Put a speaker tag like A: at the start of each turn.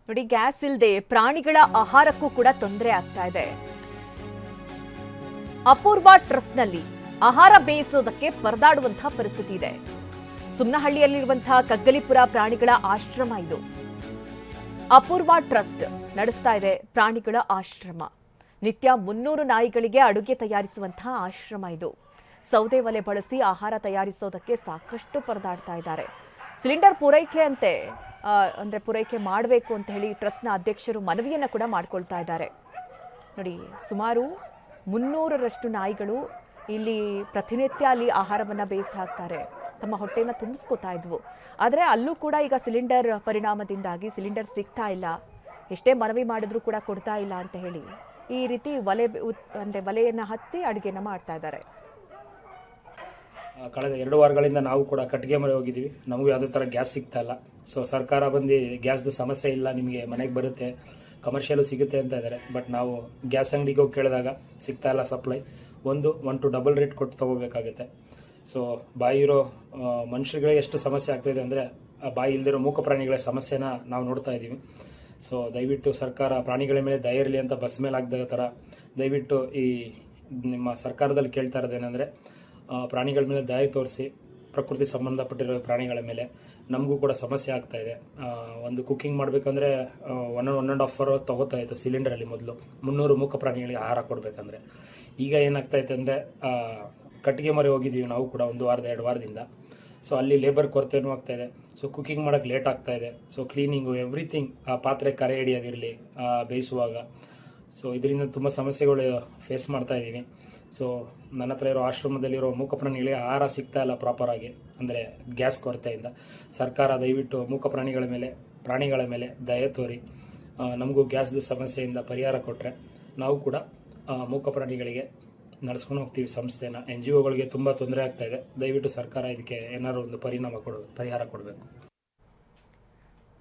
A: ನೋಡಿ, ಗ್ಯಾಸ್ ಇಲ್ಲದೆ ಪ್ರಾಣಿಗಳ ಆಹಾರಕ್ಕೂ ಕೂಡ ತೊಂದರೆ ಆಗ್ತಾ ಇದೆ. ಅಪೂರ್ವ ಟ್ರಸ್ಟ್ನಲ್ಲಿ ಆಹಾರ ಬೇಯಿಸೋದಕ್ಕೆ ಪರದಾಡುವಂತಹ ಪರಿಸ್ಥಿತಿ ಇದೆ. ಸುಮ್ನಹಳ್ಳಿಯಲ್ಲಿರುವಂತಹ ಕಗ್ಗಲಿಪುರ ಪ್ರಾಣಿಗಳ ಆಶ್ರಮ ಇದು. ಅಪೂರ್ವ ಟ್ರಸ್ಟ್ ನಡೆಸ್ತಾ ಇದೆ ಪ್ರಾಣಿಗಳ ಆಶ್ರಮ. ನಿತ್ಯ 300 ನಾಯಿಗಳಿಗೆ ಅಡುಗೆ ತಯಾರಿಸುವಂತಹ ಆಶ್ರಮ ಇದು. ಸೌದೆ ಒಲೆ ಬಳಸಿ ಆಹಾರ ತಯಾರಿಸೋದಕ್ಕೆ ಸಾಕಷ್ಟು ಪರದಾಡ್ತಾ ಇದ್ದಾರೆ. ಸಿಲಿಂಡರ್ ಪೂರೈಕೆ ಮಾಡಬೇಕು ಅಂತ ಹೇಳಿ ಟ್ರಸ್ಟ್ನ ಅಧ್ಯಕ್ಷರು ಮನವಿಯನ್ನು ಕೂಡ ಮಾಡ್ಕೊಳ್ತಾ ಇದ್ದಾರೆ. ನೋಡಿ, ಸುಮಾರು 300ರಷ್ಟು ನಾಯಿಗಳು ಇಲ್ಲಿ ಪ್ರತಿನಿತ್ಯ ಅಲ್ಲಿ ಆಹಾರವನ್ನು ಬೇಯಿಸಿ ಹಾಕ್ತಾರೆ. ತಮ್ಮ ಹೊಟ್ಟೆಯನ್ನು ತುಂಬಿಸ್ಕೋತಾ ಇದ್ವು. ಆದರೆ ಅಲ್ಲೂ ಕೂಡ ಈಗ ಸಿಲಿಂಡರ್ ಪರಿಣಾಮದಿಂದಾಗಿ ಸಿಲಿಂಡರ್ ಸಿಗ್ತಾ ಇಲ್ಲ, ಎಷ್ಟೇ ಮನವಿ ಮಾಡಿದ್ರೂ ಕೂಡ ಕೊಡ್ತಾ ಇಲ್ಲ ಅಂತ ಹೇಳಿ ಈ ರೀತಿ ಒಲೆಯನ್ನು ಹತ್ತಿ ಅಡುಗೆನ ಮಾಡ್ತಾ ಇದ್ದಾರೆ.
B: ಕಳೆದ 2 ವಾರಗಳಿಂದ ನಾವು ಕೂಡ ಕಟ್ಟಿಗೆ ಮರೆ ಹೋಗಿದ್ದೀವಿ. ನಮಗೂ ಯಾವುದೇ ಥರ ಗ್ಯಾಸ್ ಸಿಗ್ತಾ ಇಲ್ಲ. ಸೊ ಸರ್ಕಾರ ಬಂದು ಗ್ಯಾಸ್ದು ಸಮಸ್ಯೆ ಇಲ್ಲ, ನಿಮಗೆ ಮನೆಗೆ ಬರುತ್ತೆ, ಕಮರ್ಷಿಯಲು ಸಿಗುತ್ತೆ ಅಂತ ಇದ್ದಾರೆ. ಬಟ್ ನಾವು ಗ್ಯಾಸ್ ಅಂಗಡಿಗೆ ಹೋಗಿ ಕೇಳಿದಾಗ ಸಿಗ್ತಾ ಇಲ್ಲ ಸಪ್ಲೈ. 1 to ಡಬಲ್ ರೇಟ್ ಕೊಟ್ಟು ತೊಗೋಬೇಕಾಗುತ್ತೆ. ಸೊ ಬಾಯಿ ಇರೋ ಮನುಷ್ಯರಿಗೆ ಎಷ್ಟು ಸಮಸ್ಯೆ ಆಗ್ತಾಯಿದೆ ಅಂದರೆ ಬಾಯಿ ಇಲ್ದಿರೋ ಮೂಕ ಪ್ರಾಣಿಗಳ ಸಮಸ್ಯೆನ ನಾವು ನೋಡ್ತಾ ಇದ್ದೀವಿ. ಸೊ ದಯವಿಟ್ಟು ಸರ್ಕಾರ ಪ್ರಾಣಿಗಳ ಮೇಲೆ ದಯೆ ಇರಲಿ ಅಂತ ಬಸ್ ಮೇಲೆ ಆಗದ ಥರ ದಯವಿಟ್ಟು ಈ ನಿಮ್ಮ ಸರ್ಕಾರದಲ್ಲಿ ಕೇಳ್ತಾ ಇರೋದೇನೆಂದರೆ ಪ್ರಾಣಿಗಳ ಮೇಲೆ ದಯೆ ತೋರಿಸಿ, ಪ್ರಕೃತಿ ಸಂಬಂಧಪಟ್ಟಿರೋ ಪ್ರಾಣಿಗಳ ಮೇಲೆ ನಮಗೂ ಕೂಡ ಸಮಸ್ಯೆ ಆಗ್ತಾಯಿದೆ. ಒಂದು ಕುಕ್ಕಿಂಗ್ ಮಾಡಬೇಕಂದ್ರೆ 1.5 ಅವರ್ ತೊಗೋತಾ ಇತ್ತು ಸಿಲಿಂಡರಲ್ಲಿ ಮೊದಲು 300 ಮೂಕ ಪ್ರಾಣಿಗಳಿಗೆ ಆಹಾರ ಕೊಡಬೇಕಂದ್ರೆ. ಈಗ ಏನಾಗ್ತಾಯಿದೆ ಅಂದರೆ ಕಟ್ಟಿಗೆ ಮರೆ ಹೋಗಿದ್ದೀವಿ ನಾವು ಕೂಡ 1 ವಾರದ 2 ವಾರದಿಂದ. ಸೊ ಅಲ್ಲಿ ಲೇಬರ್ ಕೊರತೆನೂ ಆಗ್ತಾಯಿದೆ. ಸೊ ಕುಕ್ಕಿಂಗ್ ಮಾಡೋಕ್ಕೆ ಲೇಟ್ ಆಗ್ತಾಯಿದೆ. ಸೊ ಕ್ಲೀನಿಂಗು ಎವ್ರಿಥಿಂಗ್, ಪಾತ್ರೆ ಕರೆ ಹಿಡಿಯೋದಿರಲಿ ಬೇಯಿಸುವಾಗ, ಸೊ ಇದರಿಂದ ತುಂಬ ಸಮಸ್ಯೆಗಳು ಫೇಸ್ ಮಾಡ್ತಾ ಇದ್ದೀವಿ. ಸೊ ನನ್ನ ಹತ್ರ ಇರೋ ಆಶ್ರಮದಲ್ಲಿರೋ ಮೂಕ ಪ್ರಾಣಿಗಳಿಗೆ ಆಹಾರ ಸಿಗ್ತಾ ಇಲ್ಲ ಪ್ರಾಪರಾಗಿ, ಅಂದರೆ ಗ್ಯಾಸ್ ಕೊರತೆಯಿಂದ. ಸರ್ಕಾರ ದಯವಿಟ್ಟು ಮೂಕ ಪ್ರಾಣಿಗಳ ಮೇಲೆ ದಯೆ ತೋರಿ ನಮಗೂ ಗ್ಯಾಸ್ದು ಸಮಸ್ಯೆಯಿಂದ ಪರಿಹಾರ ಕೊಟ್ಟರೆ ನಾವು ಕೂಡ ಮೂಕ ಪ್ರಾಣಿಗಳಿಗೆ ನಡೆಸ್ಕೊಂಡು ಹೋಗ್ತೀವಿ ಸಂಸ್ಥೆನ. NGOಗಳಿಗೆ ತುಂಬ ತೊಂದರೆ ಆಗ್ತಾಯಿದೆ. ದಯವಿಟ್ಟು ಸರ್ಕಾರ ಇದಕ್ಕೆ ಏನಾದ್ರು ಒಂದು ಪರಿಹಾರ ಕೊಡಬೇಕು.